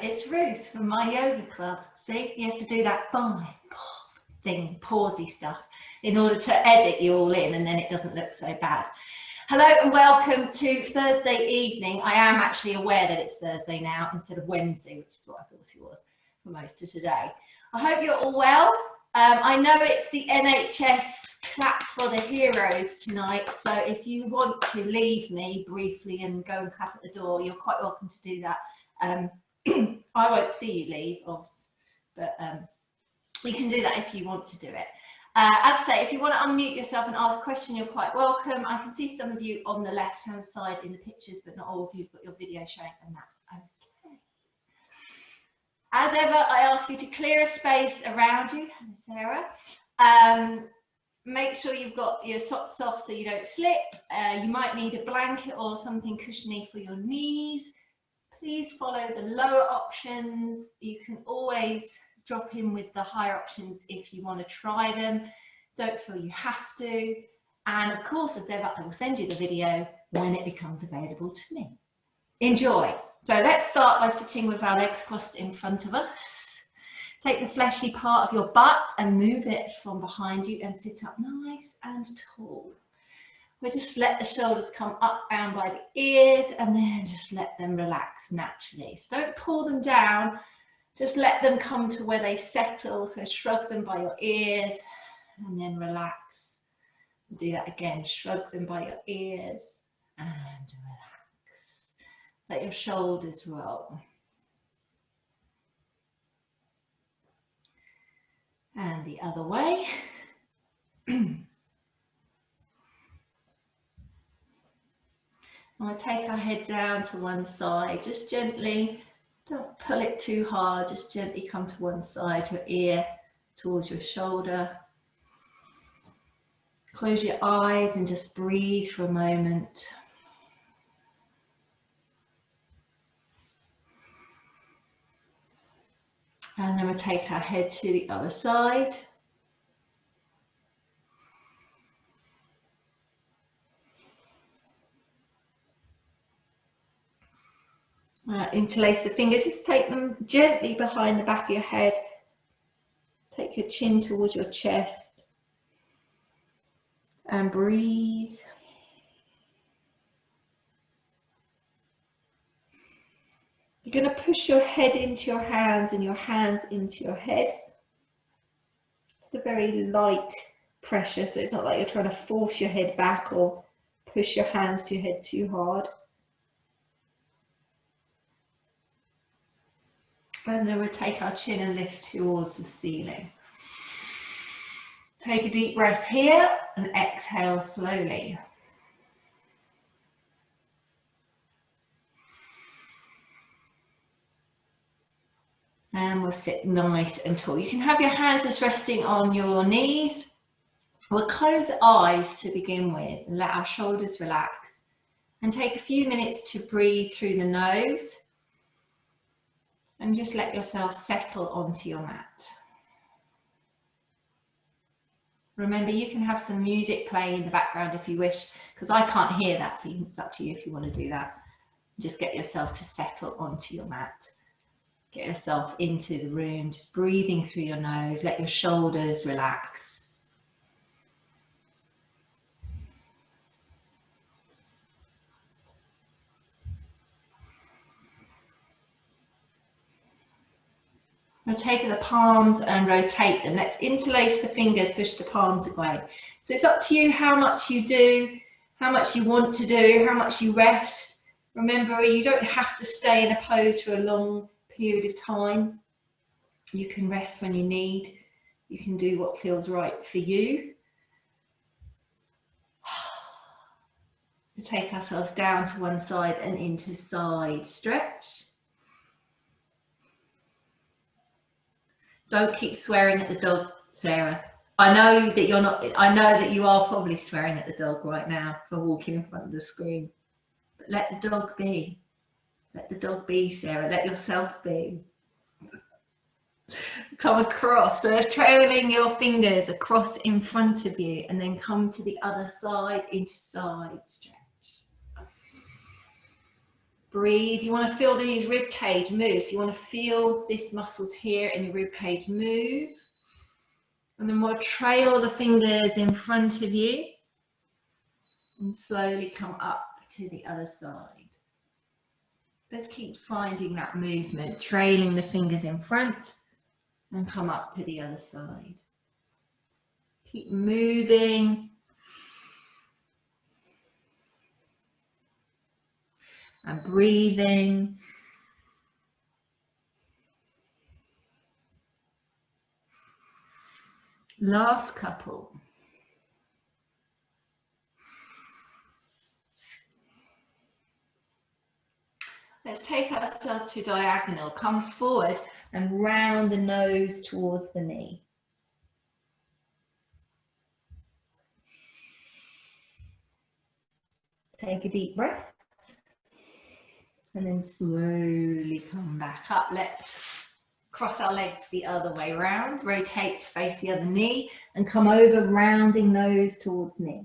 it's Ruth from my yoga club. See, you have to do that thing, pausey stuff, in order to edit you all in, and then it doesn't look so bad. Hello and welcome to Thursday evening. I am actually aware that it's Thursday now instead of Wednesday, which is what I thought it was for most of today. I hope you're all well. I know it's the NHS clap for the heroes tonight, so if you want to leave me briefly and go and clap at the door, you're quite welcome to do that. I won't see you leave, obviously, but you can do that if you want to do it. As I say, if you want to unmute yourself and ask a question, you're quite welcome. I can see some of you on the left-hand side in the pictures, but not all of you have got your video showing, and that's okay. As ever, I ask you to clear a space around you, Sarah. Make sure you've got your socks off so you don't slip. You might need a blanket or something cushiony for your knees. Please follow the lower options. You can always drop in with the higher options if you want to try them. Don't feel you have to. And of course, as ever, I will send you the video when it becomes available to me. Enjoy. So let's start by sitting with our legs crossed in front of us. Take the fleshy part of your butt and move it from behind you and sit up nice and tall. We'll just let the shoulders come up down by the ears and then just let them relax naturally. So don't pull them down, just let them come to where they settle. So shrug them by your ears and then relax. Do that again, shrug them by your ears and relax. Let your shoulders roll. And the other way. I'll take our head down to one side, just gently, don't pull it too hard, just gently come to one side, your ear towards your shoulder. Close your eyes and just breathe for a moment. And then we'll take our head to the other side. Interlace the fingers, just take them gently behind the back of your head. Take your chin towards your chest and breathe. You're going to push your head into your hands and your hands into your head. It's a very light pressure, so it's not like you're trying to force your head back or push your hands to your head too hard. And then we'll take our chin and lift towards the ceiling. Take a deep breath here and exhale slowly. And we'll sit nice and tall. You can have your hands just resting on your knees. We'll close the eyes to begin with and let our shoulders relax. And take a few minutes to breathe through the nose. And just let yourself settle onto your mat. Remember, you can have some music playing in the background if you wish, because I can't hear that, so it's up to you if you want to do that. Just get yourself to settle onto your mat. Get yourself into the room, just breathing through your nose. Let your shoulders relax. We'll take the palms and rotate them. Let's interlace the fingers, push the palms away. So it's up to you how much you do, how much you want to do, how much you rest. Remember, you don't have to stay in a pose for a long period of time. You can rest when you need. You can do what feels right for you. We'll take ourselves down to one side and into side stretch. Don't keep swearing at the dog, Sarah. I know that you're not, I know that you are probably swearing at the dog right now for walking in front of the screen. But let the dog be. Let the dog be, Sarah. Let yourself be. Come across. So trailing your fingers across in front of you and then come to the other side into side stretch. Breathe. You want to feel these rib cage move. So you want to feel these muscles here in your rib cage move. And then we'll trail the fingers in front of you and slowly come up to the other side. Let's keep finding that movement, trailing the fingers in front and come up to the other side. Keep moving. And breathing. Last couple. Let's take ourselves to diagonal. Come forward and round the nose towards the knee. Take a deep breath. And then slowly come back up. Let's cross our legs the other way round. Rotate to face the other knee and come over, rounding nose towards knee.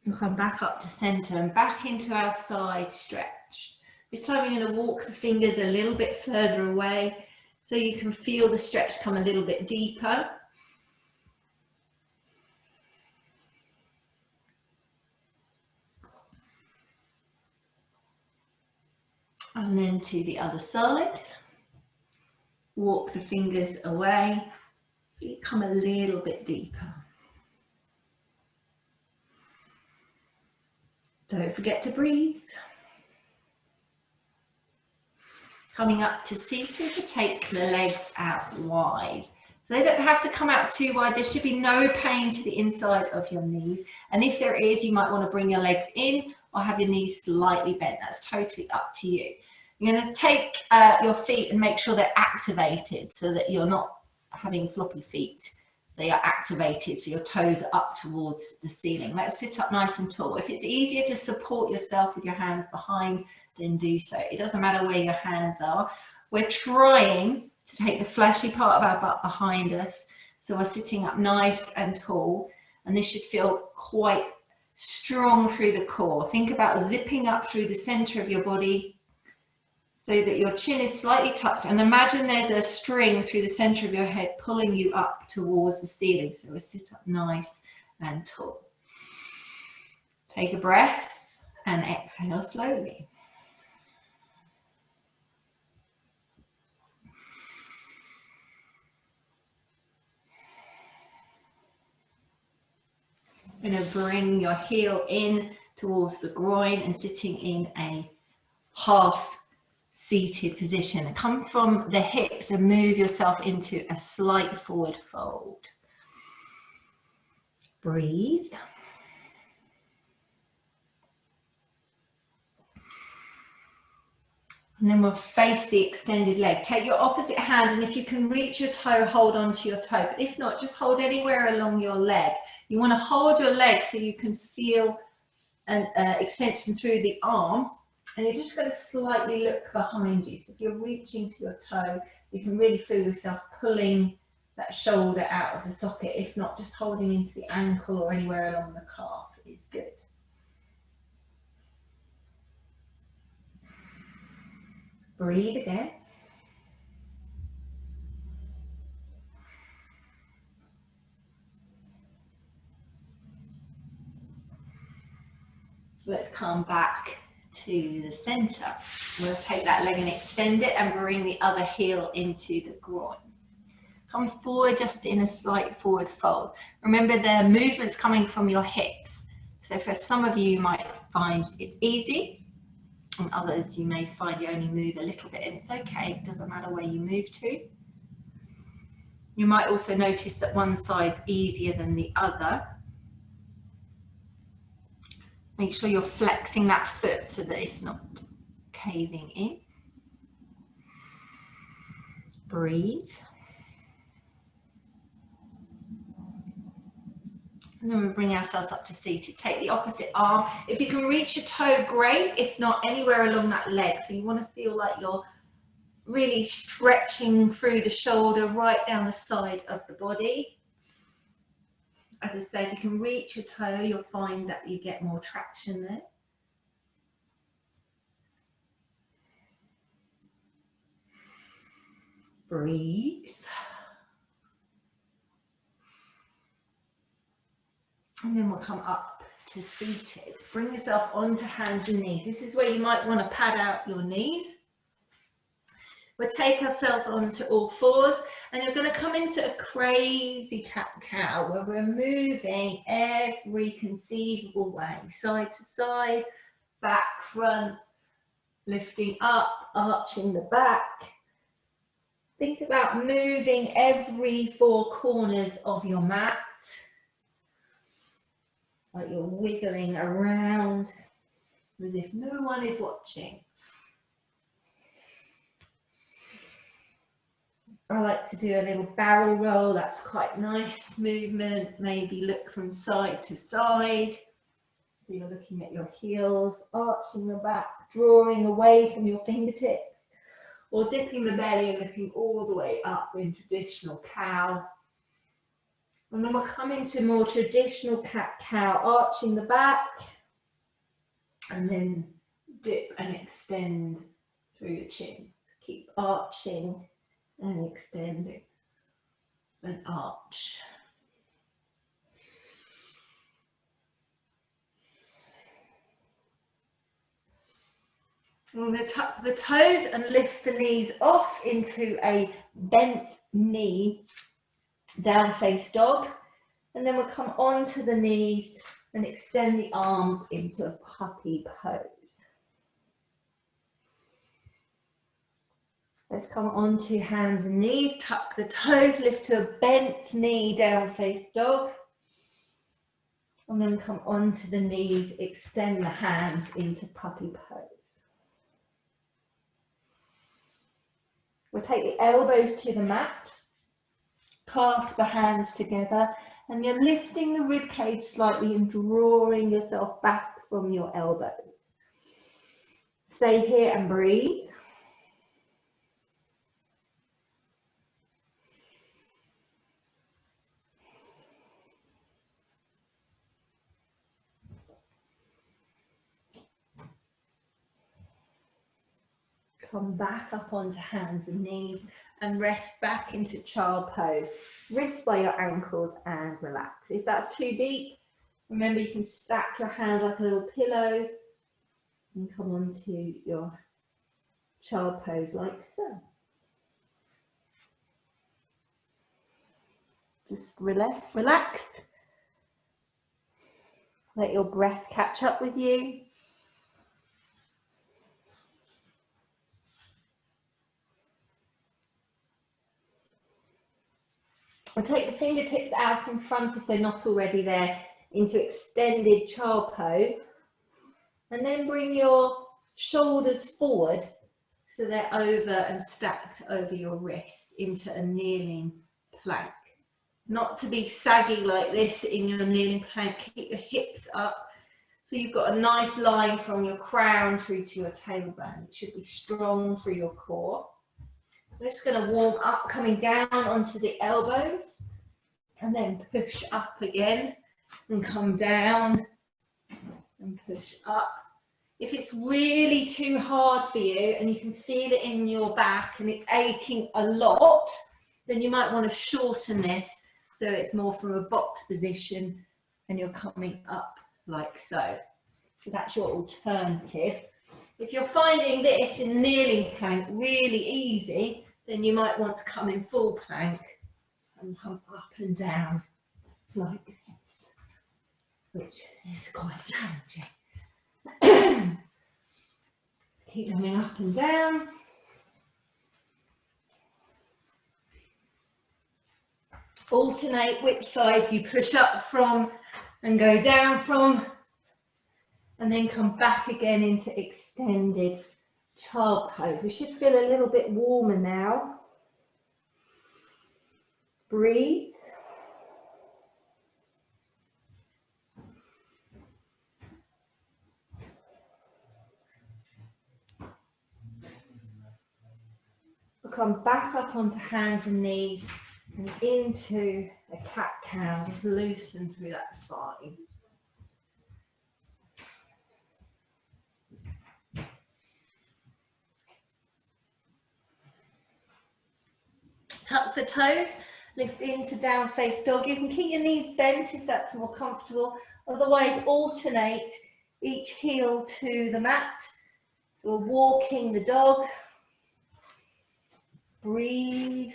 We'll come back up to center and back into our side stretch. This time you're going to walk the fingers a little bit further away so you can feel the stretch come a little bit deeper. And then to the other side. Walk the fingers away so you come a little bit deeper. Don't forget to breathe. Coming up to seated, take the legs out wide. So they don't have to come out too wide. There should be no pain to the inside of your knees. And if there is, you might want to bring your legs in or have your knees slightly bent. That's totally up to you. You're going to take your feet and make sure they're activated so that you're not having floppy feet. They are activated, so your toes are up towards the ceiling. Let's sit up nice and tall. If it's easier to support yourself with your hands behind, then do so. It doesn't matter where your hands are. We're trying to take the fleshy part of our butt behind us. So we're sitting up nice and tall, and this should feel quite strong through the core. Think about zipping up through the center of your body so that your chin is slightly tucked, and imagine there's a string through the center of your head pulling you up towards the ceiling. So we'll sit up nice and tall. Take a breath and exhale slowly. You're going to bring your heel in towards the groin and sitting in a half seated position. Come from the hips and move yourself into a slight forward fold. Breathe. And then we'll face the extended leg. Take your opposite hand, and if you can reach your toe, hold on to your toe. But if not, just hold anywhere along your leg. You want to hold your leg so you can feel an extension through the arm. And you're just going to slightly look behind you. So if you're reaching to your toe, you can really feel yourself pulling that shoulder out of the socket. If not, just holding into the ankle or anywhere along the calf is good. Breathe again. So let's come back to the center. We'll take that leg and extend it and bring the other heel into the groin. Come forward just in a slight forward fold. Remember, the movement's coming from your hips. So for some of you, you might find it's easy, and others you may find you only move a little bit, and it's okay. It doesn't matter where you move to. You might also notice that one side's easier than the other. Make sure you're flexing that foot so that it's not caving in. Breathe. And then we bring ourselves up to seated. Take the opposite arm. If you can reach your toe, great. If not, anywhere along that leg. So you want to feel like you're really stretching through the shoulder, right down the side of the body. As I say, if you can reach your toe, you'll find that you get more traction there. Breathe. And then we'll come up to seated. Bring yourself onto hands and knees. This is where you might want to pad out your knees. We'll take ourselves onto all fours, and you're going to come into a crazy cat-cow where we're moving every conceivable way, side to side, back, front, lifting up, arching the back. Think about moving every four corners of your mat, like you're wiggling around as if no one is watching. I like to do a little barrel roll. That's quite nice movement. Maybe look from side to side. So you're looking at your heels, arching the back, drawing away from your fingertips, or dipping the belly and looking all the way up in traditional cow. And then we'll come into more traditional cat-cow, arching the back, and then dip and extend through your chin. Keep arching and extending and arch. We're going to tuck the toes and lift the knees off into a bent knee, down face dog. And then we'll come onto the knees and extend the arms into a puppy pose. Let's come onto hands and knees, tuck the toes, lift to a bent knee, down face dog. And then come onto the knees, extend the hands into puppy pose. We'll take the elbows to the mat, clasp the hands together, and you're lifting the rib cage slightly and drawing yourself back from your elbows. Stay here and breathe. Come back up onto hands and knees and rest back into child pose. Wrist by your ankles and relax. If that's too deep, remember you can stack your hands like a little pillow and come onto your child pose like so. Just relax. Let your breath catch up with you. We'll take the fingertips out in front if they're not already there into extended child pose. And then bring your shoulders forward so they're over and stacked over your wrists into a kneeling plank. Not to be saggy like this in your kneeling plank, keep your hips up so you've got a nice line from your crown through to your tailbone. It should be strong through your core. We're just going to warm up, coming down onto the elbows and then push up again and come down and push up. If it's really too hard for you and you can feel it in your back and it's aching a lot, then you might want to shorten this so it's more from a box position and you're coming up like so. So that's your alternative. If you're finding this in kneeling plank really easy, then you might want to come in full plank and come up and down like this, which is quite challenging. Keep coming up and down. Alternate which side you push up from and go down from, and then come back again into extended child pose. We should feel a little bit warmer now. Breathe. come back up onto hands and knees and into a cat-cow. Just loosen through that spine. Tuck the toes, lift into down face dog. You can keep your knees bent if that's more comfortable. Otherwise, alternate each heel to the mat. So we're walking the dog. Breathe.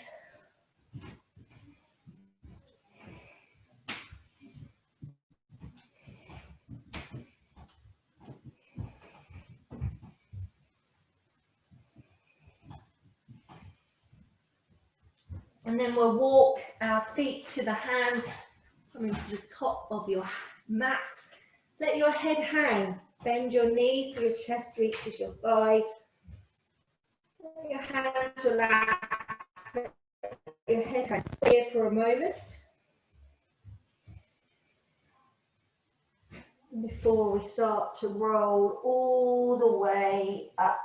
And then we'll walk our feet to the hands, coming to the top of your mat. Let your head hang. Bend your knees so your chest reaches your thighs. Let your hands relax. Let your head hang here for a moment. Before we start to roll all the way up.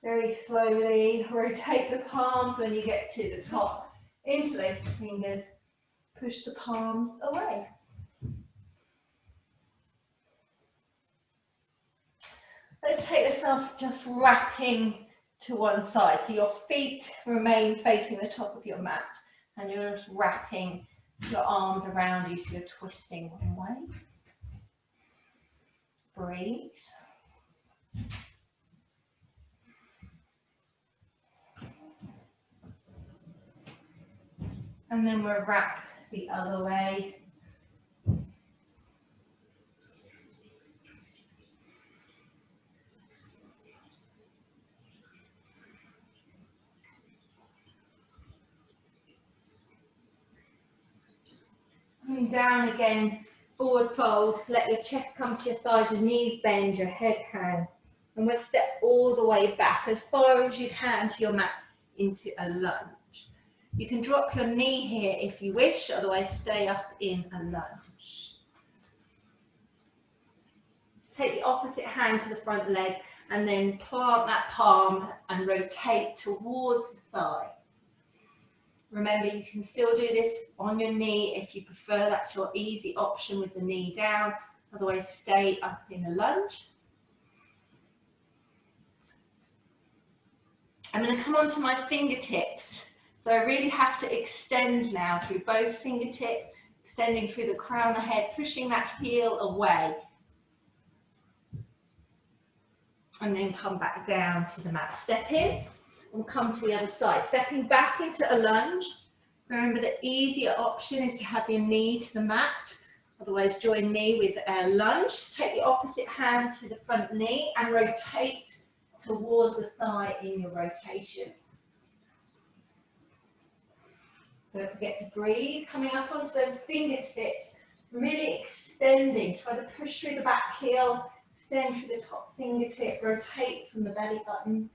Very slowly, rotate the palms when you get to the top. Interlace the fingers, push the palms away. Let's take this off, just wrapping to one side. So your feet remain facing the top of your mat and you're just wrapping your arms around you so you're twisting one way. Breathe. And then we'll wrap the other way. Coming down again, forward fold, let your chest come to your thighs, your knees bend, your head hang. And we'll step all the way back as far as you can to your mat into a lunge. You can drop your knee here if you wish, otherwise stay up in a lunge. Take the opposite hand to the front leg and then plant that palm and rotate towards the thigh. Remember, you can still do this on your knee if you prefer. That's your easy option with the knee down. Otherwise, stay up in a lunge. I'm going to come onto my fingertips. So I really have to extend now through both fingertips, extending through the crown of the head, pushing that heel away. And then come back down to the mat. Step in and come to the other side. Stepping back into a lunge. Remember, the easier option is to have your knee to the mat. Otherwise, join me with a lunge. Take the opposite hand to the front knee and rotate towards the thigh in your rotation. Don't forget to breathe. Coming up onto those fingertips, really extending. Try to push through the back heel, extend through the top fingertip, rotate from the belly button,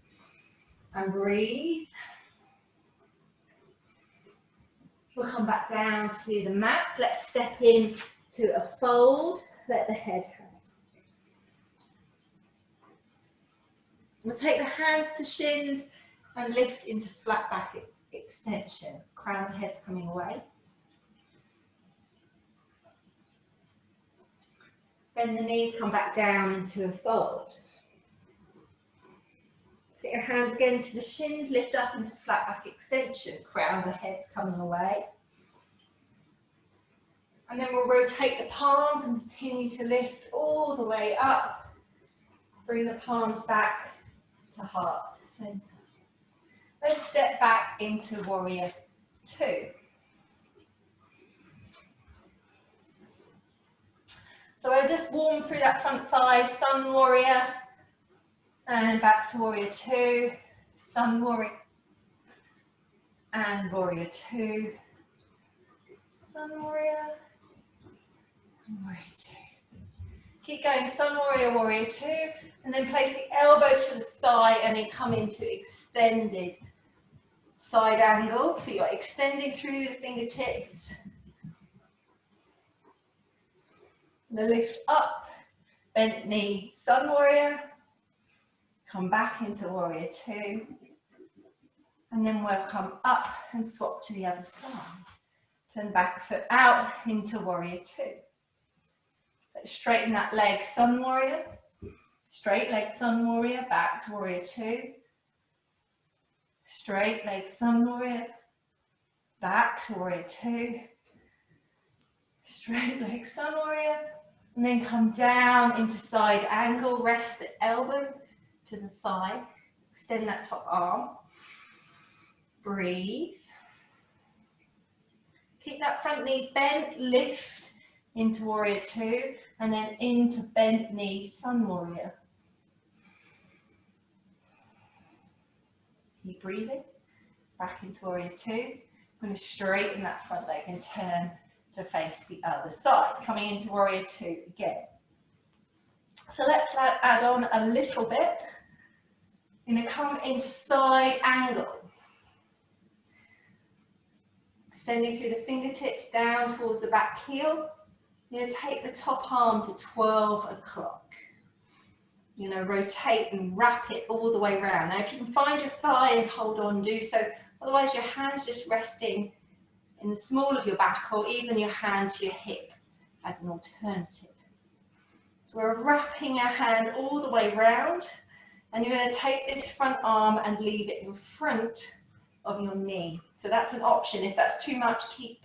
and breathe. We'll come back down to the mat. Let's step in to a fold. Let the head hang. We'll take the hands to shins and lift into flat back extension. Crown of the head's coming away. Bend the knees, come back down into a fold. Take your hands again to the shins, lift up into flat back extension. Crown of the head's coming away. And then we'll rotate the palms and continue to lift all the way up. Bring the palms back to heart center. Let's step back into warrior two. So I'll just warm through that front thigh, sun warrior, and back to warrior two, sun warrior, and warrior two, sun warrior, and warrior two. Keep going, sun warrior, warrior two, and then place the elbow to the thigh and then come into extended side angle. So you're extending through the fingertips. The lift up, bent knee, sun warrior. Come back into warrior two. And then we'll come up and swap to the other side. Turn back foot out into warrior two. Let's straighten that leg, sun warrior. Straight leg, sun warrior, back to warrior two. Straight leg, sun warrior, back to warrior two. Straight leg, sun warrior. And then come down into side angle, rest the elbow to the thigh. Extend that top arm. Breathe. Keep that front knee bent, lift into warrior two, and then into bent knee, sun warrior. Keep breathing. Back into warrior two. I'm going to straighten that front leg and turn to face the other side. Coming into warrior two again. So let's add on a little bit. You're going to come into side angle. Extending through the fingertips down towards the back heel. You're going to take the top arm to 12 o'clock. You're going to rotate and wrap it all the way around. Now if you can find your thigh and hold on, do so. Otherwise your hands just resting in the small of your back, or even your hand to your hip as an alternative. So we're wrapping our hand all the way round, and you're going to take this front arm and leave it in front of your knee. So that's an option. If that's too much, keep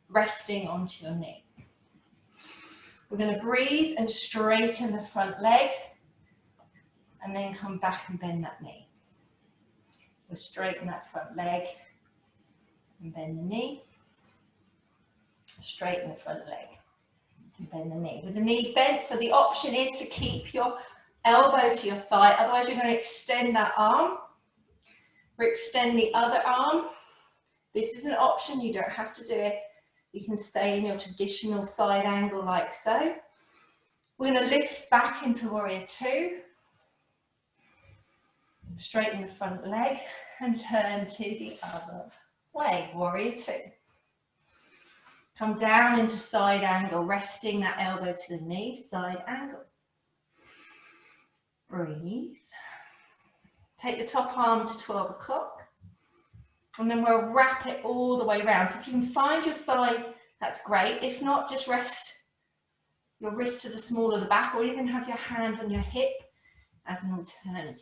resting onto your knee. We're going to breathe and straighten the front leg, and then come back and bend that knee. We'll straighten that front leg and bend the knee. Straighten the front leg and bend the knee. With the knee bent, so the option is to keep your elbow to your thigh, otherwise you're going to extend that arm. Or extend the other arm. This is an option, you don't have to do it. You can stay in your traditional side angle like so. We're going to lift back into warrior two. Straighten the front leg and turn to the other way, warrior two. Come down into side angle, resting that elbow to the knee, side angle. Breathe. Take the top arm to 12 o'clock. And then we'll wrap it all the way around. So if you can find your thigh, that's great. If not, just rest your wrist to the small of the back, or even have your hand on your hip as an alternative.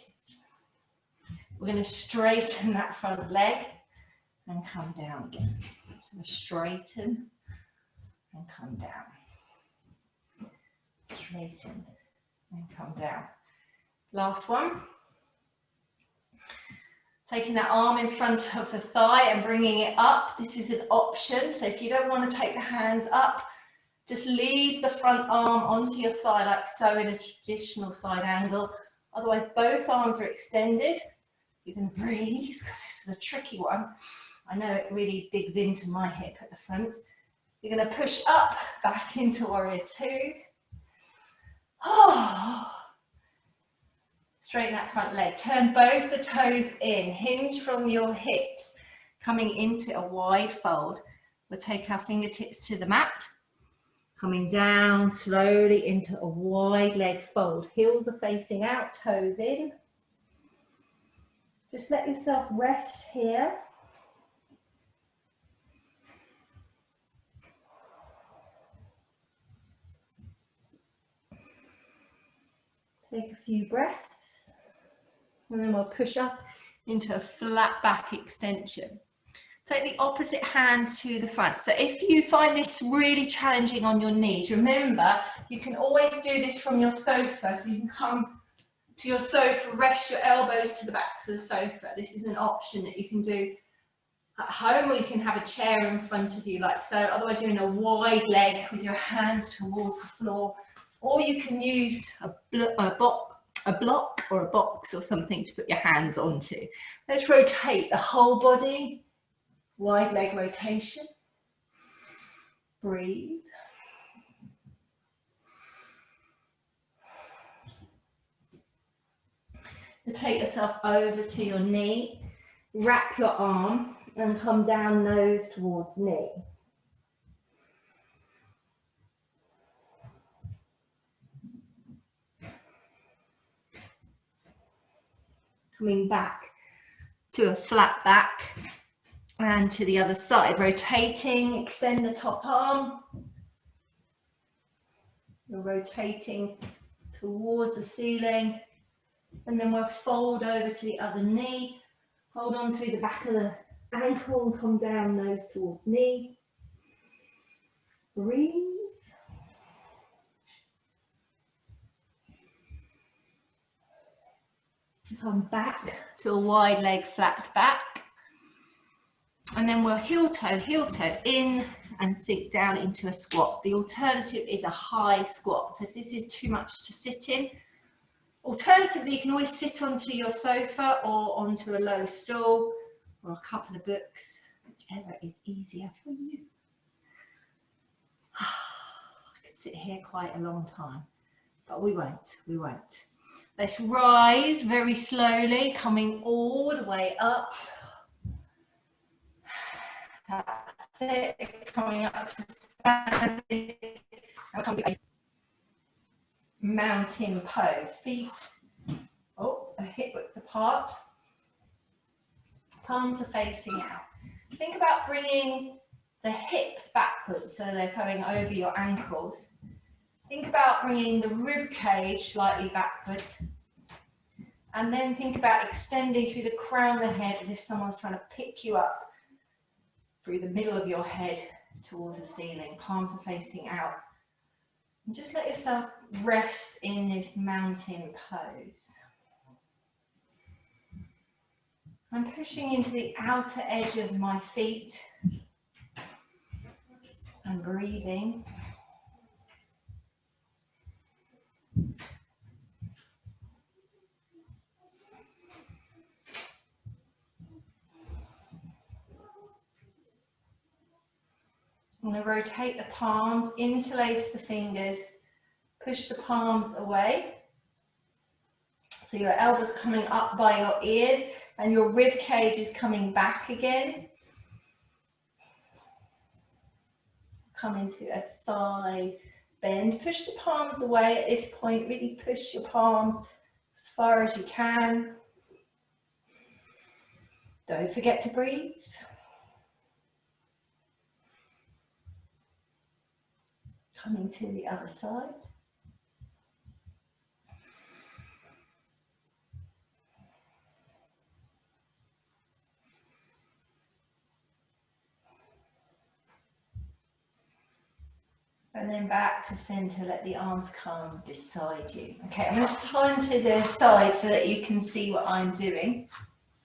We're going to straighten that front leg and come down again. So straighten and come down. Straighten and come down. Last one. Taking that arm in front of the thigh and bringing it up. This is an option. So if you don't want to take the hands up, just leave the front arm onto your thigh like so in a traditional side angle. Otherwise, both arms are extended. You can breathe, because this is a tricky one. I know it really digs into my hip at the front. You're going to push up, back into warrior two. Straighten that front leg. Turn both the toes in. Hinge from your hips, coming into a wide fold. We'll take our fingertips to the mat. Coming down slowly into a wide leg fold. Heels are facing out, toes in. Just let yourself rest here. Take a few breaths. And then we'll push up into a flat back extension. Take the opposite hand to the front. So if you find this really challenging on your knees, remember, you can always do this from your sofa. So you can come to your sofa, rest your elbows to the backs of the sofa. This is an option that you can do at home, or you can have a chair in front of you like so. Otherwise you're in a wide leg with your hands towards the floor. Or you can use a block or a box or something to put your hands onto. Let's rotate the whole body. Wide leg rotation. Breathe. And take yourself over to your knee. Wrap your arm and come down nose towards knee. Coming back to a flat back and to the other side. Rotating, extend the top arm. You're rotating towards the ceiling, and then we'll fold over to the other knee. Hold on through the back of the ankle and come down, nose towards knee. Breathe. Come back to a wide leg, flat back. And then we'll heel toe in and sink down into a squat. The alternative is a high squat. So if this is too much to sit in, alternatively, you can always sit onto your sofa or onto a low stool or a couple of books, whichever is easier for you. I could sit here quite a long time, but we won't. Let's rise very slowly, coming all the way up. That's it, coming up to standing. And come to mountain pose. Feet, a hip width apart. Palms are facing out. Think about bringing the hips backwards so they're going over your ankles. Think about bringing the rib cage slightly backwards. And then think about extending through the crown of the head as if someone's trying to pick you up through the middle of your head towards the ceiling. Palms are facing out. And just let yourself rest in this mountain pose. I'm pushing into the outer edge of my feet and breathing. I'm going to rotate the palms, interlace the fingers, push the palms away. So your elbows coming up by your ears and your rib cage is coming back again. Come into a side bend. Push the palms away at this point. Really push your palms as far as you can. Don't forget to breathe. Coming to the other side. And then back to center, let the arms come beside you. Okay, I'm going to turn to the side so that you can see what I'm doing.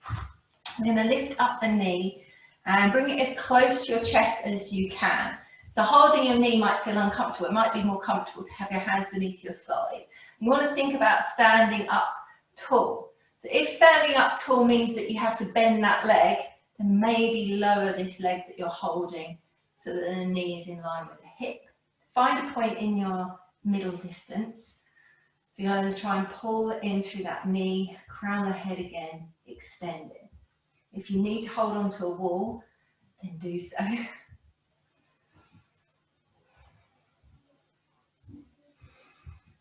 I'm going to lift up the knee and bring it as close to your chest as you can. So holding your knee might feel uncomfortable. It might be more comfortable to have your hands beneath your thighs. You want to think about standing up tall. So if standing up tall means that you have to bend that leg, then maybe lower this leg that you're holding so that the knee is in line with the hip. Find a point in your middle distance. So you're going to try and pull it in through that knee, crown the head again, extend it. If you need to hold onto a wall, then do so.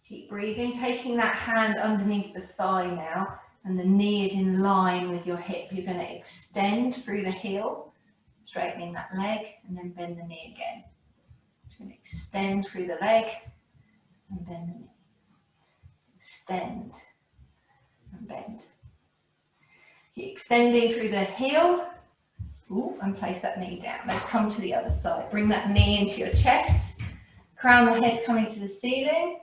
Keep breathing, taking that hand underneath the thigh now, and the knee is in line with your hip. You're going to extend through the heel, straightening that leg, and then bend the knee again. So you're going to extend through the leg, and bend the knee. Extend, and bend. Keep extending through the heel, and place that knee down. Let's come to the other side. Bring that knee into your chest, crown of the head's coming to the ceiling.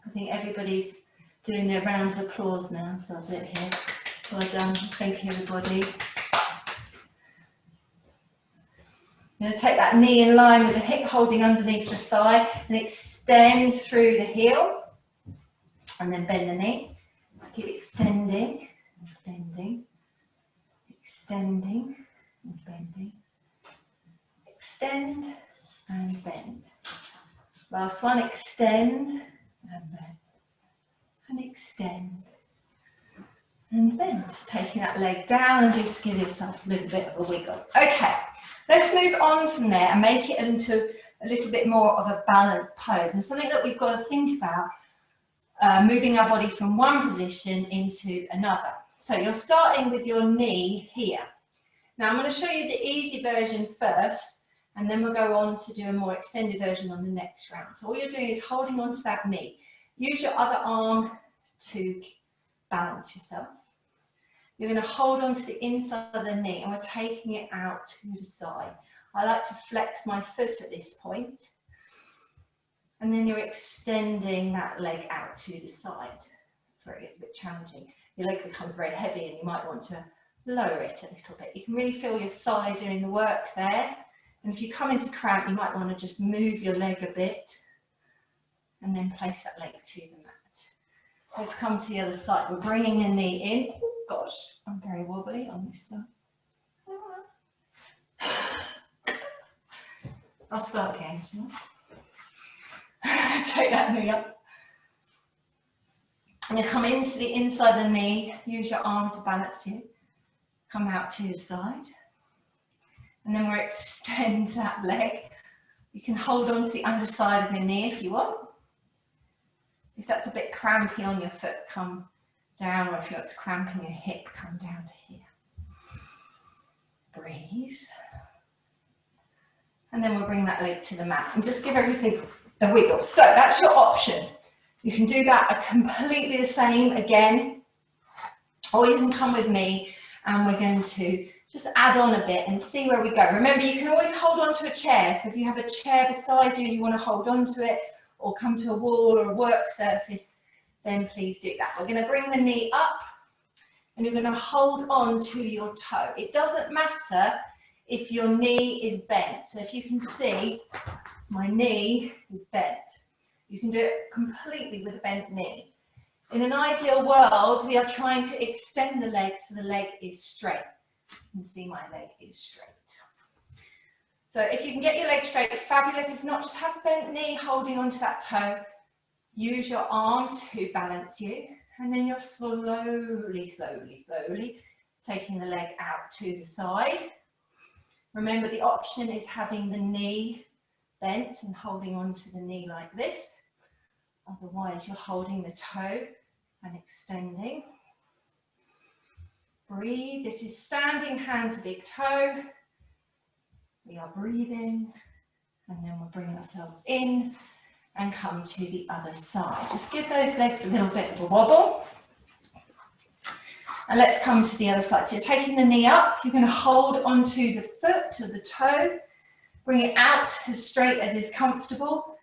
I think everybody's doing their round of applause now, so I'll do it here. Well done, thank you everybody. I'm going to take that knee in line with the hip, holding underneath the thigh, and extend through the heel, and then bend the knee. Keep extending, bending, extending, and bending. Extend and bend. Last one, extend and bend, and extend and bend. Just taking that leg down and just give yourself a little bit of a wiggle. Okay, let's move on from there and make it into a little bit more of a balanced pose. And something that we've got to think about moving our body from one position into another. So you're starting with your knee here. Now I'm going to show you the easy version first, and then we'll go on to do a more extended version on the next round. So all you're doing is holding onto that knee. Use your other arm to balance yourself. You're going to hold onto the inside of the knee, and we're taking it out to the side. I like to flex my foot at this point, and then you're extending that leg out to the side. That's where it gets a bit challenging. Your leg becomes very heavy and you might want to lower it a little bit. You can really feel your thigh doing the work there. And if you come into cramp, you might want to just move your leg a bit and then place that leg to the mat. Let's come to the other side. We're bringing the knee in. Oh gosh, I'm very wobbly on this side. I'll start again. Take that knee up. I'm going to come into the inside of the knee, use your arm to balance you. Come out to the side. And then we'll extend that leg. You can hold on to the underside of your knee if you want. If that's a bit crampy on your foot, come down, or if it's cramping your hip, come down to here. Breathe. And then we'll bring that leg to the mat and just give everything a wiggle. So that's your option. You can do that completely the same again, or you can come with me and we're going to just add on a bit and see where we go. Remember, you can always hold on to a chair. So if you have a chair beside you and you want to hold on to it, or come to a wall or a work surface, then please do that. We're going to bring the knee up and you're going to hold on to your toe. It doesn't matter if your knee is bent. So if you can see, my knee is bent. You can do it completely with a bent knee. In an ideal world, we are trying to extend the leg so the leg is straight. You can see my leg is straight. So if you can get your leg straight, fabulous. If not, just have a bent knee holding onto that toe. Use your arm to balance you. And then you're slowly, slowly, slowly taking the leg out to the side. Remember, the option is having the knee bent and holding onto the knee like this. Otherwise, you're holding the toe and extending. Breathe. This is standing hand to big toe. We are breathing, and then we'll bring ourselves in and come to the other side. Just give those legs a little bit of a wobble. And let's come to the other side. So you're taking the knee up. You're going to hold onto the foot, to the toe. Bring it out as straight as is comfortable.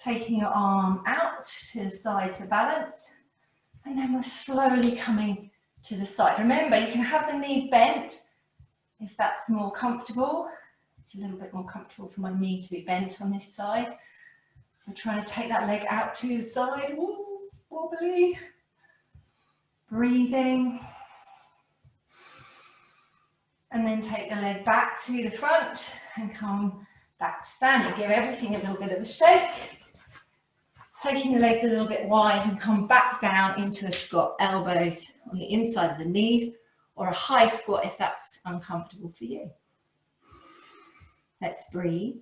Taking your arm out to the side to balance. And then we're slowly coming to the side. Remember, you can have the knee bent if that's more comfortable. It's a little bit more comfortable for my knee to be bent on this side. I'm trying to take that leg out to the side. Ooh, it's wobbly. Breathing. And then take the leg back to the front and come back standing. Give everything a little bit of a shake. Taking the legs a little bit wide and come back down into a squat, elbows on the inside of the knees, or a high squat if that's uncomfortable for you. Let's breathe.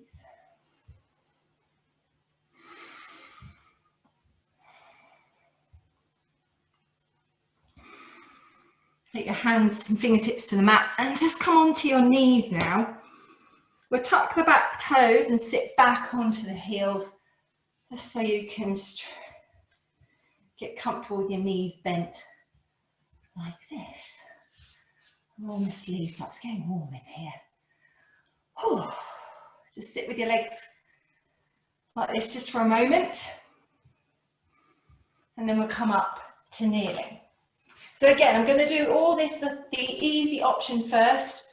Take your hands and fingertips to the mat and just come onto your knees now. We'll tuck the back toes and sit back onto the heels, just so you can get comfortable with your knees bent like this. Roll the sleeves up. It's getting warm in here. Whew. Just sit with your legs like this just for a moment. And then we'll come up to kneeling. So again, I'm going to do all this, the easy option first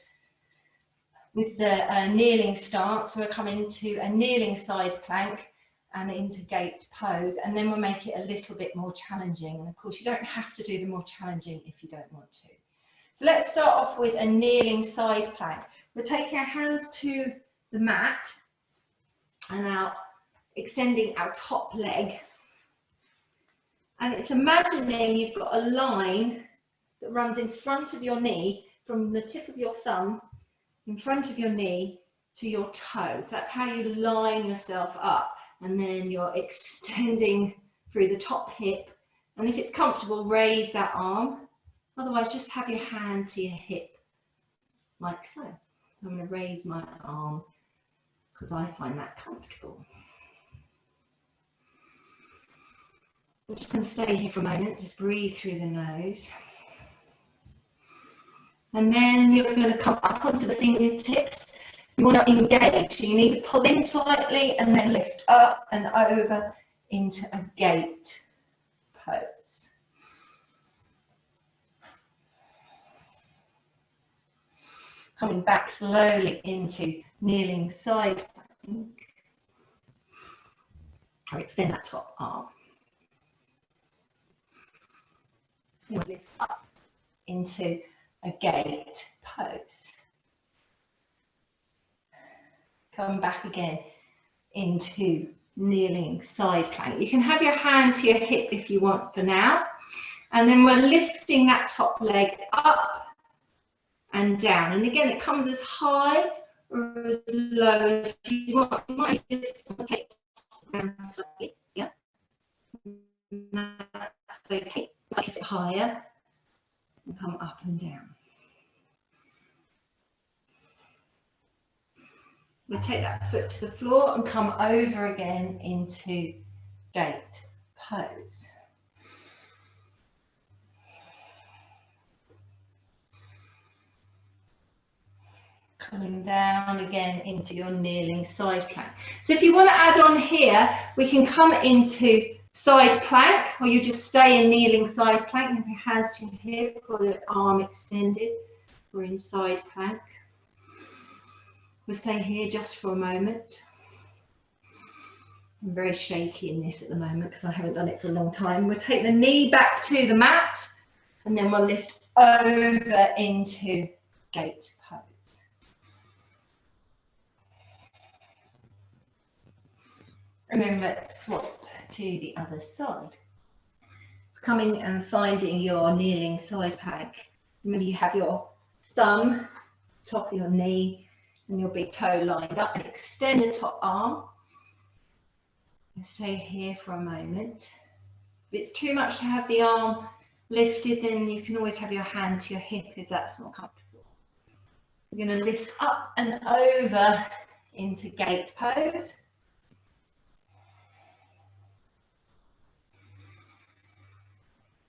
with the kneeling stance. So we're coming to a kneeling side plank and into gate pose, and then we'll make it a little bit more challenging. And of course, you don't have to do the more challenging if you don't want to. So let's start off with a kneeling side plank. We're taking our hands to the mat and now extending our top leg. And it's imagining you've got a line that runs in front of your knee, from the tip of your thumb, in front of your knee to your toe. So that's how you line yourself up. And then you're extending through the top hip And if it's comfortable, raise that arm. Otherwise, just have your hand to your hip, like so. I'm going to raise my arm because I find that comfortable. I'm just going to stay here for a moment, just breathe through the nose. And then you're going to come up onto the fingertips. You want to engage, so you need to pull in slightly and then lift up and over into a gate pose. Coming back slowly into kneeling side plank. Or extend that top arm. Lift up into a gate pose. Come back again into kneeling side plank. You can have your hand to your hip if you want for now. And then we're lifting that top leg up and down. And again, it comes as high or as low as you want. You might just take it down slightly. Yeah. That's okay. Lift it higher and come up and down. We'll take that foot to the floor and come over again into gate pose. Coming down again into your kneeling side plank. So if you want to add on here, we can come into side plank, or you just stay in kneeling side plank with your hands to your hip or your arm extended. We're in side plank. We'll stay here just for a moment. I'm very shaky in this at the moment because I haven't done it for a long time. We'll take the knee back to the mat and then we'll lift over into gate pose. And then let's swap to the other side. Coming and finding your kneeling side plank. Remember, you have your thumb, top of your knee, and your big toe lined up, and extend the top arm. And stay here for a moment. If it's too much to have the arm lifted, then you can always have your hand to your hip if that's more comfortable. You're going to lift up and over into gate pose.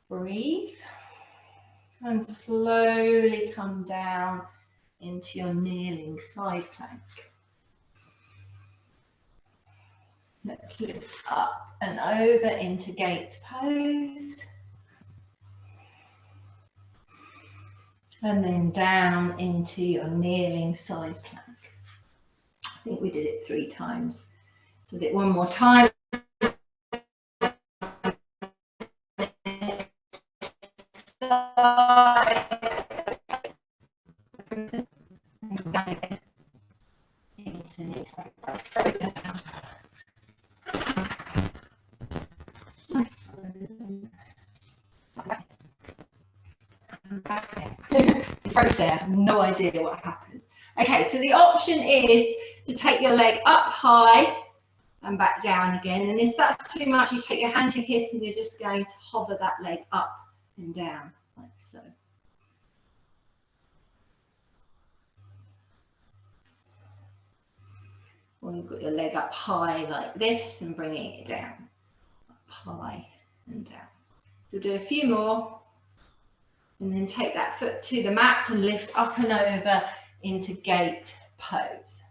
Breathe and slowly come down into your kneeling side plank. Let's lift up and over into gate pose. And then down into your kneeling side plank. I think we did it 3 times. Did it one more time. There, I have no idea what happened. Okay, so the option is to take your leg up high and back down again, and if that's too much, you take your hand to your hip and you're just going to hover that leg up and down like so. Or you've got your leg up high like this and bringing it down, up high and down. So do a few more. And then take that foot to the mat and lift up and over into gate pose.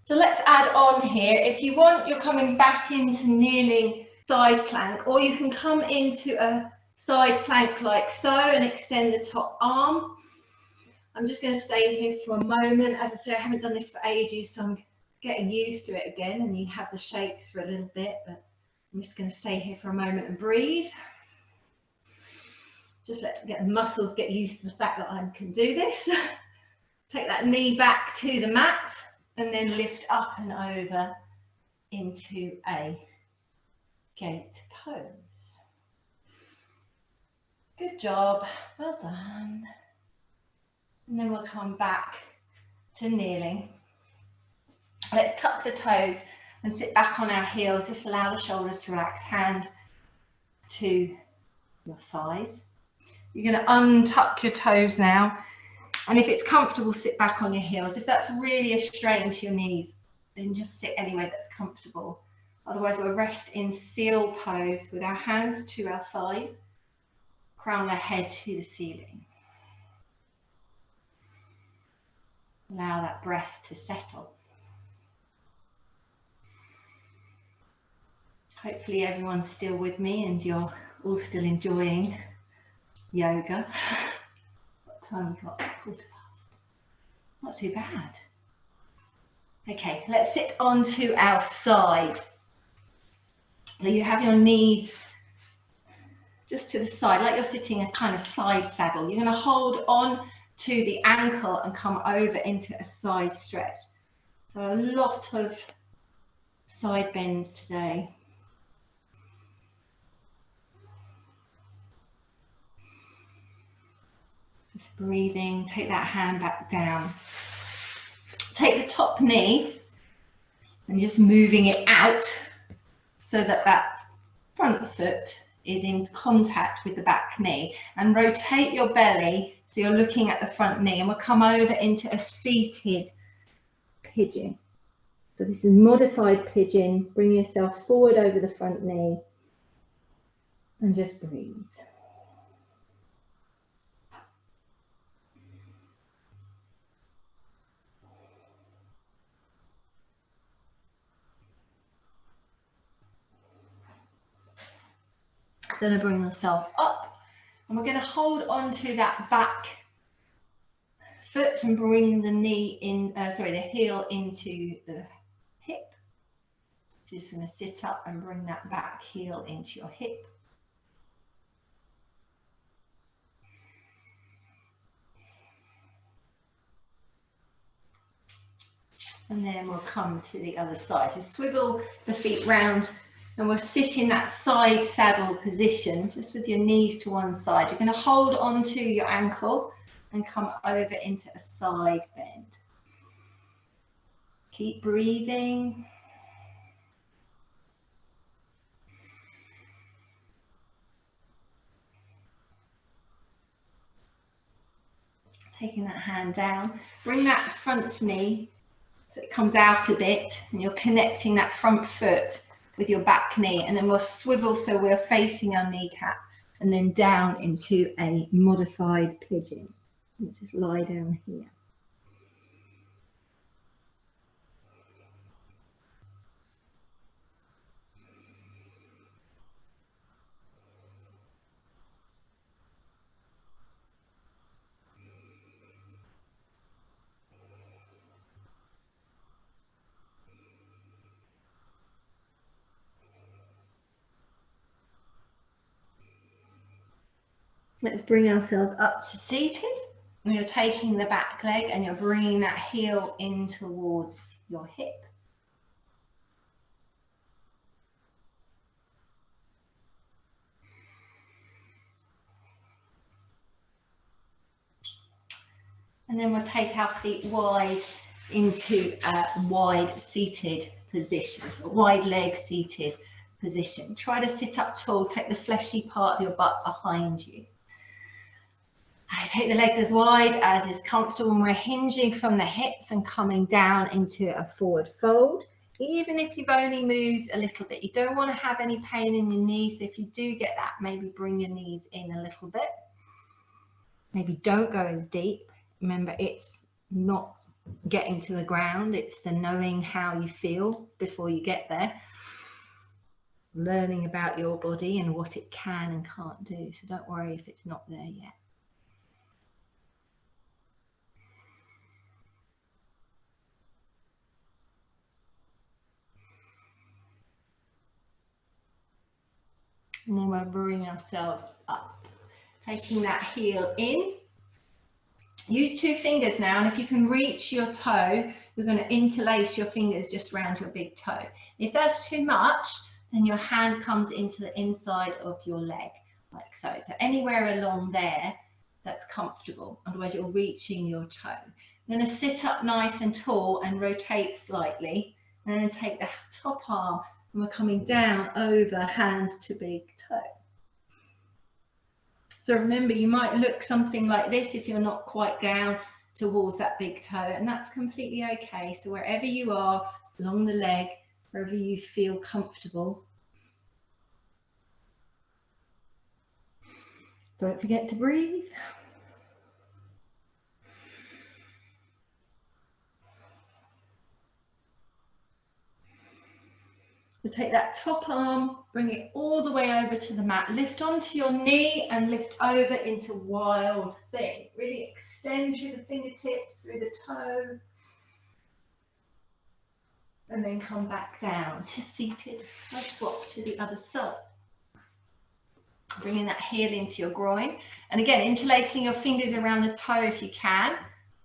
So let's add on here. If you want, you're coming back into kneeling side plank, or you can come into a side plank like so and extend the top arm. I'm just going to stay here for a moment. As I say, I haven't done this for ages, so I'm getting used to it again, and you have the shakes for a little bit, but I'm just going to stay here for a moment and breathe. Just get the muscles get used to the fact that I can do this. Take that knee back to the mat and then lift up and over into a gate pose. Good job, well done. And then we'll come back to kneeling. Let's tuck the toes and sit back on our heels. Just allow the shoulders to relax, hands to your thighs. You're going to untuck your toes now, and if it's comfortable, sit back on your heels. If that's really a strain to your knees, then just sit anywhere that's comfortable. Otherwise, we'll rest in seal pose with our hands to our thighs, crown our head to the ceiling. Allow that breath to settle. Hopefully everyone's still with me and you're all still enjoying yoga. What time have we got? 1:15. Not too bad. Okay, let's sit onto our side. So you have your knees just to the side, like you're sitting a kind of side saddle. You're going to hold on to the ankle and come over into a side stretch. So a lot of side bends today. Just breathing, take that hand back down. Take the top knee and just moving it out so that that front foot is in contact with the back knee, and rotate your belly so you're looking at the front knee, and we'll come over into a seated pigeon. So this is modified pigeon. Bring yourself forward over the front knee and just breathe. Then bring yourself up, and we're going to hold on to that back foot and bring the knee in, the heel into the hip. Just going to sit up and bring that back heel into your hip. And then we'll come to the other side. So swivel the feet round, and we'll sit in that side saddle position, just with your knees to one side. You're going to hold onto your ankle and come over into a side bend. Keep breathing. Taking that hand down, bring that front knee so it comes out a bit, and you're connecting that front foot with your back knee, and then we'll swivel so we're facing our kneecap, and then down into a modified pigeon. We'll just lie down here. Let's bring ourselves up to seated. And you're taking the back leg and you're bringing that heel in towards your hip. And then we'll take our feet wide into a wide seated position, so wide leg seated position. Try to sit up tall, take the fleshy part of your butt behind you. Take the legs as wide as is comfortable, and we're hinging from the hips and coming down into a forward fold. Even if you've only moved a little bit, you don't want to have any pain in your knees. So if you do get that, maybe bring your knees in a little bit. Maybe don't go as deep. Remember, it's not getting to the ground, it's the knowing how you feel before you get there. Learning about your body and what it can and can't do. So don't worry if it's not there yet. And then we'll bring ourselves up, taking that heel in. Use 2 fingers now, and if you can reach your toe, you're going to interlace your fingers just around your big toe. If that's too much, then your hand comes into the inside of your leg, like so. So anywhere along there that's comfortable, otherwise you're reaching your toe. You're going to sit up nice and tall and rotate slightly, And then take the top arm and we're coming down over hand to big toe. So remember, you might look something like this if you're not quite down towards that big toe, and that's completely okay. So wherever you are along the leg, wherever you feel comfortable. Don't forget to breathe. So take that top arm, bring it all the way over to the mat. Lift onto your knee and lift over into wild thing. Really extend through the fingertips, through the toe. And then come back down to seated. I'll swap to the other side. Bringing that heel into your groin. And again, interlacing your fingers around the toe if you can.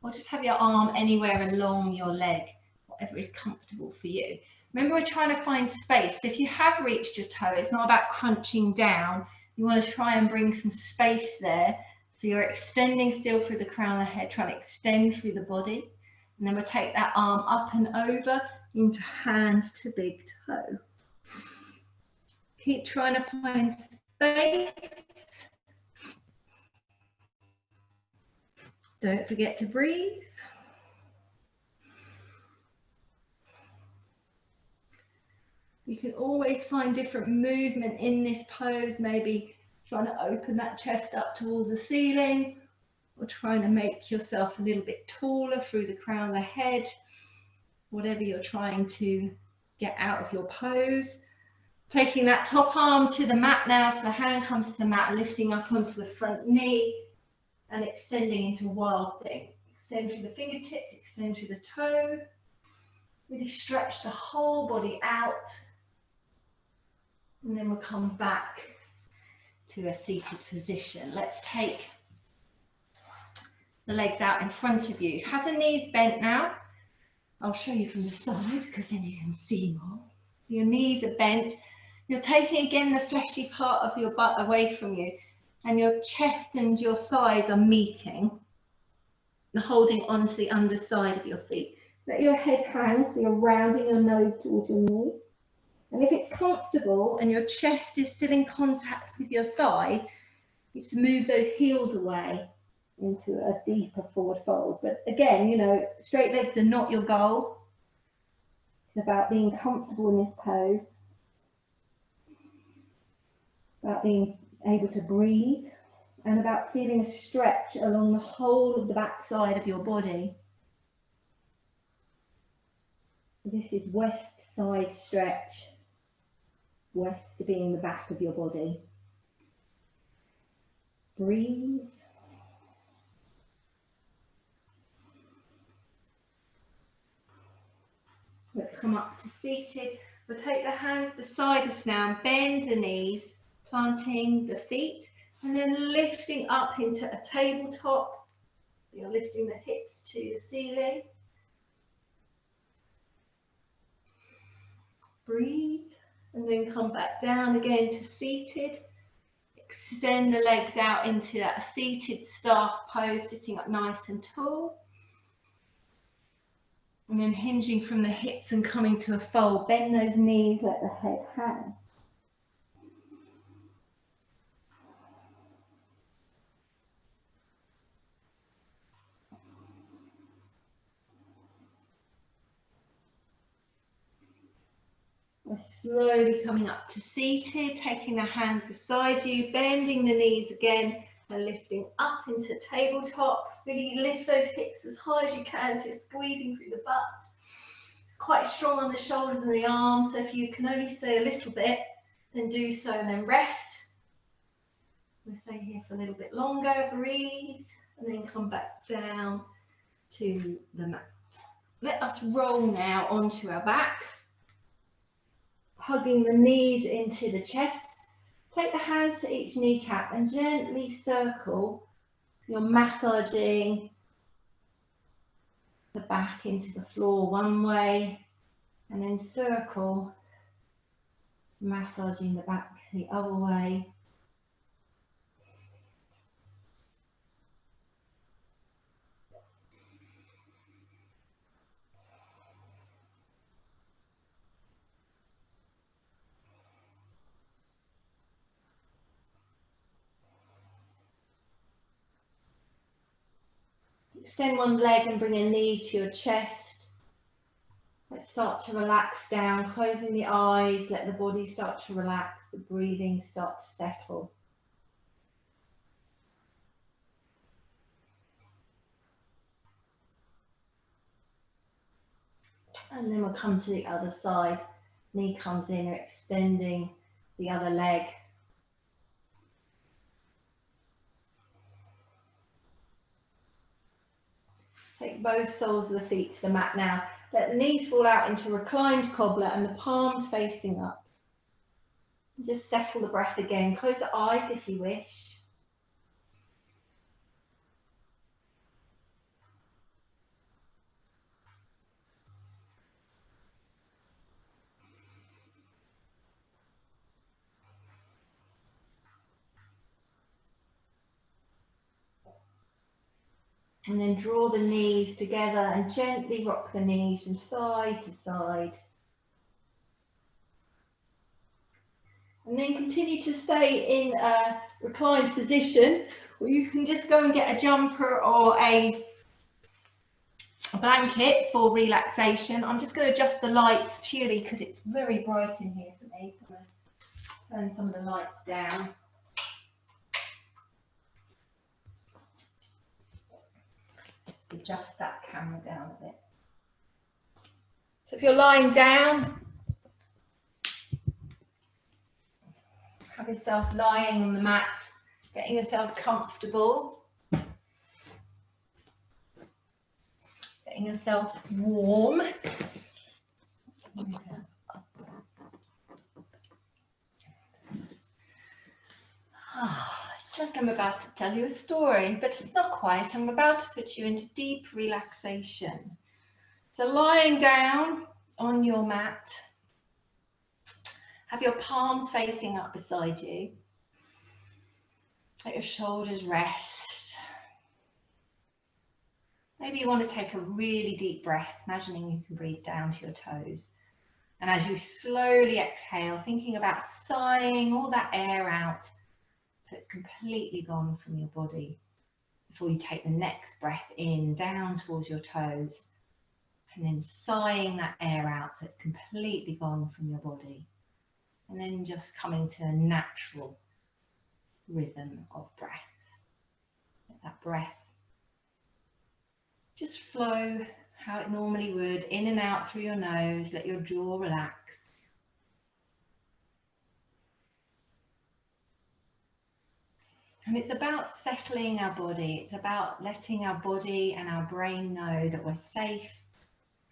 Or just have your arm anywhere along your leg, whatever is comfortable for you. Remember, we're trying to find space. So if you have reached your toe, it's not about crunching down. You want to try and bring some space there. So you're extending still through the crown of the head, trying to extend through the body. And then we'll take that arm up and over into hand to big toe. Keep trying to find space. Don't forget to breathe. You can always find different movement in this pose, maybe trying to open that chest up towards the ceiling, or trying to make yourself a little bit taller through the crown of the head, whatever you're trying to get out of your pose. Taking that top arm to the mat now, so the hand comes to the mat, lifting up onto the front knee and extending into wild thing. Extend through the fingertips, extend through the toe. Really stretch the whole body out. And then we'll come back to a seated position. Let's take the legs out in front of you. Have the knees bent now. I'll show you from the side because then you can see more. Your knees are bent. You're taking again the fleshy part of your butt away from you, and your chest and your thighs are meeting and holding onto the underside of your feet. Let your head hang, so you're rounding your nose towards your knees. And if it's comfortable and your chest is still in contact with your thighs, you just move those heels away into a deeper forward fold. But again, you know, straight legs are not your goal. It's about being comfortable in this pose, about being able to breathe, and about feeling a stretch along the whole of the back side of your body. This is west side stretch, west being the back of your body. Breathe. Let's come up to seated. We'll take the hands beside us now and bend the knees, planting the feet, and then lifting up into a tabletop. You're lifting the hips to the ceiling. Breathe, and then come back down again to seated. Extend the legs out into that seated staff pose, sitting up nice and tall. And then hinging from the hips and coming to a fold. Bend those knees, let the head hang. We're slowly coming up to seated, taking the hands beside you, bending the knees again and lifting up into tabletop. Really lift those hips as high as you can, so you're squeezing through the butt. It's quite strong on the shoulders and the arms, so if you can only stay a little bit, then do so and then rest. We'll stay here for a little bit longer, breathe, and then come back down to the mat. Let us roll now onto our backs, hugging the knees into the chest. Take the hands to each kneecap and gently circle. You're massaging the back into the floor one way, and then circle, massaging the back the other way. Extend one leg and bring a knee to your chest. Let's start to relax down, closing the eyes, let the body start to relax, the breathing start to settle. And then we'll come to the other side. Knee comes in, we're extending the other leg. Take both soles of the feet to the mat now. Let the knees fall out into reclined cobbler and the palms facing up. Just settle the breath again. Close the eyes if you wish. And then draw the knees together and gently rock the knees from side to side. And then continue to stay in a reclined position, or you can just go and get a jumper or a blanket for relaxation. I'm just going to adjust the lights purely because it's very bright in here for me. I'm going to turn some of the lights down. Just adjust that camera down a bit. So if you're lying down, have yourself lying on the mat, getting yourself comfortable, getting yourself warm. It's like I'm about to tell you a story, but it's not quite. I'm about to put you into deep relaxation. So lying down on your mat, have your palms facing up beside you. Let your shoulders rest. Maybe you want to take a really deep breath, imagining you can breathe down to your toes. And as you slowly exhale, thinking about sighing all that air out so it's completely gone from your body before you take the next breath in, down towards your toes, and then sighing that air out so it's completely gone from your body. And then just coming to a natural rhythm of breath. Let that breath just flow how it normally would, in and out through your nose. Let your jaw relax. And it's about settling our body. It's about letting our body and our brain know that we're safe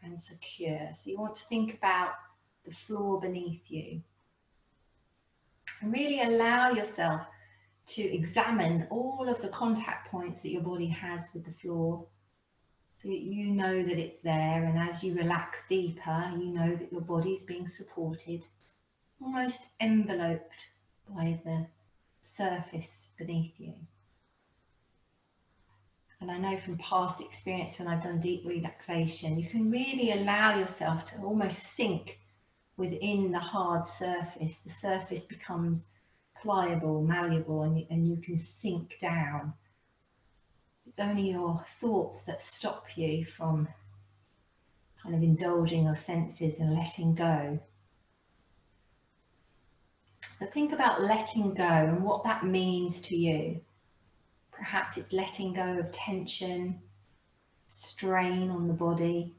and secure. So you want to think about the floor beneath you. And really allow yourself to examine all of the contact points that your body has with the floor, so that you know that it's there, and as you relax deeper, you know that your body's being supported, almost enveloped by the surface beneath you. And I know from past experience when I've done deep relaxation, you can really allow yourself to almost sink within the hard surface. The surface becomes pliable, malleable, and you can sink down. It's only your thoughts that stop you from kind of indulging your senses and letting go. So think about letting go and what that means to you. Perhaps it's letting go of tension, strain on the body.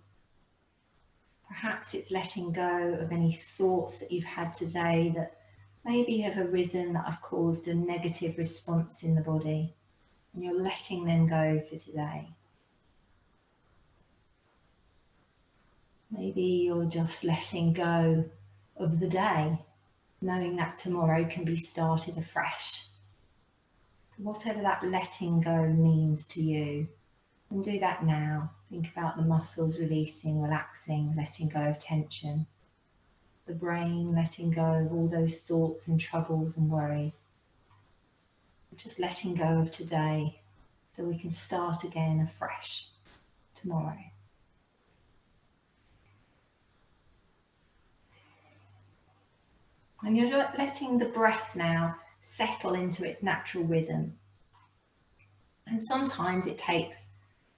Perhaps it's letting go of any thoughts that you've had today that maybe have arisen that have caused a negative response in the body, and you're letting them go for today. Maybe you're just letting go of the day, knowing that tomorrow can be started afresh. Whatever that letting go means to you, and do that now. Think about the muscles releasing, relaxing, letting go of tension. The brain letting go of all those thoughts and troubles and worries. Just letting go of today so we can start again afresh tomorrow. And you're letting the breath now settle into its natural rhythm. And sometimes it takes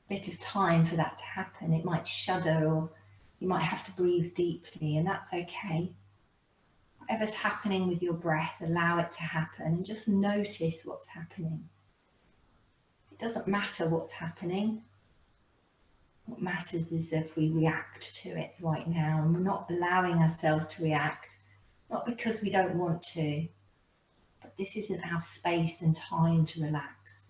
bit of time for that to happen. It might shudder, or you might have to breathe deeply, and that's okay. Whatever's happening with your breath, allow it to happen and just notice what's happening. It doesn't matter what's happening. What matters is if we react to it right now, and we're not allowing ourselves to react, not because we don't want to, but this isn't our space and time to relax.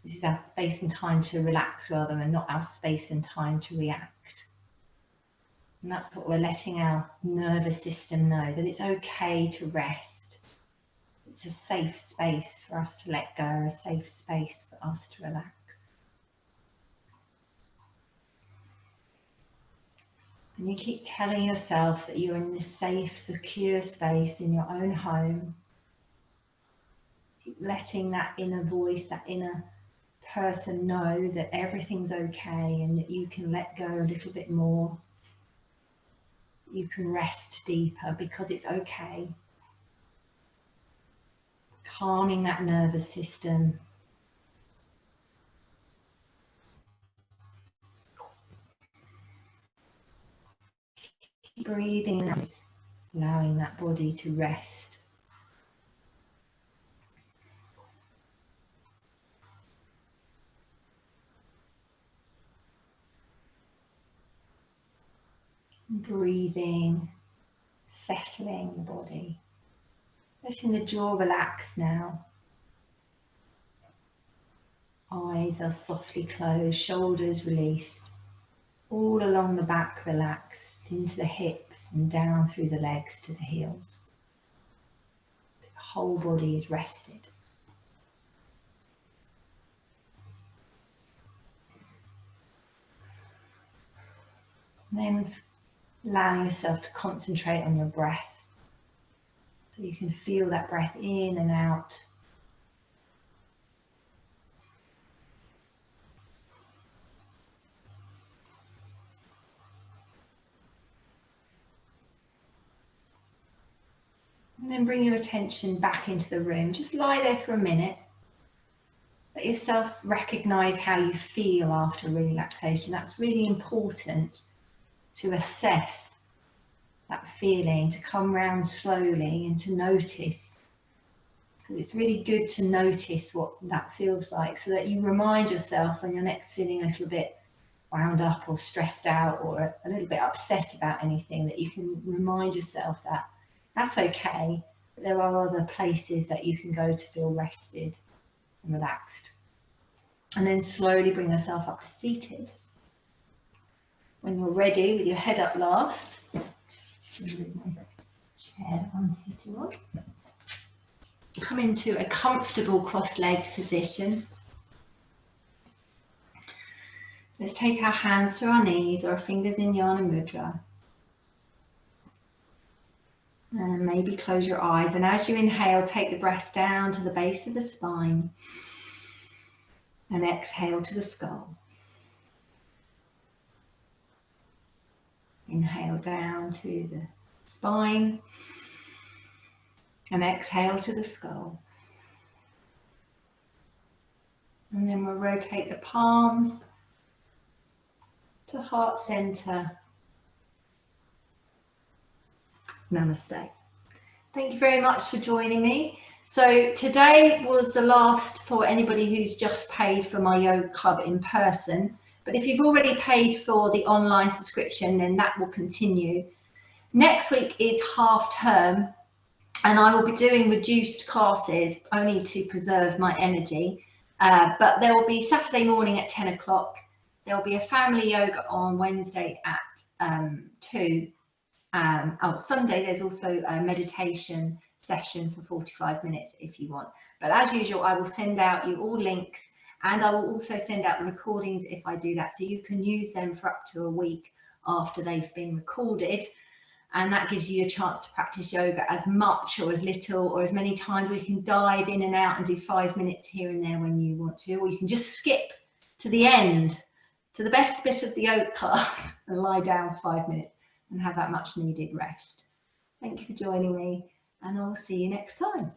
This is our space and time to relax rather, and not our space and time to react. And that's what we're letting our nervous system know, that it's okay to rest. It's a safe space for us to let go, a safe space for us to relax. And you keep telling yourself that you're in this safe, secure space in your own home. Keep letting that inner voice, that inner person know that everything's okay and that you can let go a little bit more. You can rest deeper because it's okay. Calming that nervous system. Keep breathing out, allowing that body to rest. Breathing, settling the body. Letting the jaw relax now. Eyes are softly closed, shoulders released. All along the back relaxed, into the hips and down through the legs to the heels. The whole body is rested. And then allowing yourself to concentrate on your breath. So you can feel that breath in and out. And then bring your attention back into the room. Just lie there for a minute. Let yourself recognize how you feel after relaxation. That's really important to assess that feeling, to come round slowly and to notice. Because it's really good to notice what that feels like so that you remind yourself when you're next feeling a little bit wound up or stressed out or a little bit upset about anything, that you can remind yourself that that's okay. But there are other places that you can go to feel rested and relaxed. And then slowly bring yourself up to seated. When you're ready, with your head up last, chair that I'm sitting on. Come into a comfortable cross-legged position. Let's take our hands to our knees or our fingers in Jnana Mudra. And maybe close your eyes. And as you inhale, take the breath down to the base of the spine. And exhale to the skull. Inhale down to the spine. And exhale to the skull. And then we'll rotate the palms to heart center. Namaste. Thank you very much for joining me. So today was the last for anybody who's just paid for my yoga club in person. But if you've already paid for the online subscription, then that will continue. Next week is half term, and I will be doing reduced classes only to preserve my energy. But there will be Saturday morning at 10 o'clock. There will be a family yoga on Wednesday at 2. Sunday there's also a meditation session for 45 minutes if you want. But as usual, I will send out you all links, and I will also send out the recordings if I do that, so you can use them for up to a week after they've been recorded. And that gives you a chance to practice yoga as much or as little or as many times, or you can dive in and out and do 5 minutes here and there when you want to, or you can just skip to the end, to the best bit of the yoga class and lie down 5 minutes and have that much needed rest. Thank you for joining me, and I'll see you next time.